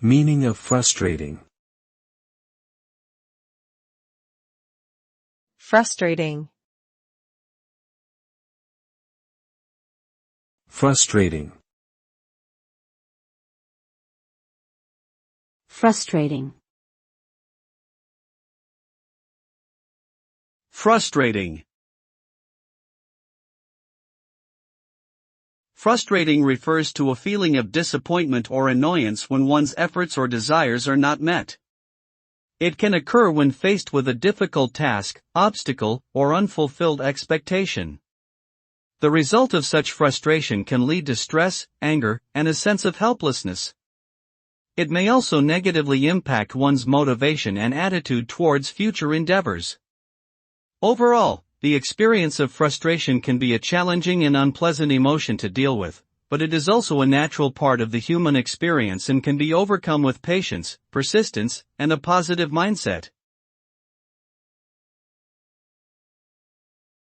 Meaning of frustrating. Frustrating. Frustrating. Frustrating. Frustrating. Frustrating refers to a feeling of disappointment or annoyance when one's efforts or desires are not met. It can occur when faced with a difficult task, obstacle, or unfulfilled expectation. The result of such frustration can lead to stress, anger, and a sense of helplessness. It may also negatively impact one's motivation and attitude towards future endeavors. Overall, the experience of frustration can be a challenging and unpleasant emotion to deal with, but it is also a natural part of the human experience and can be overcome with patience, persistence, and a positive mindset.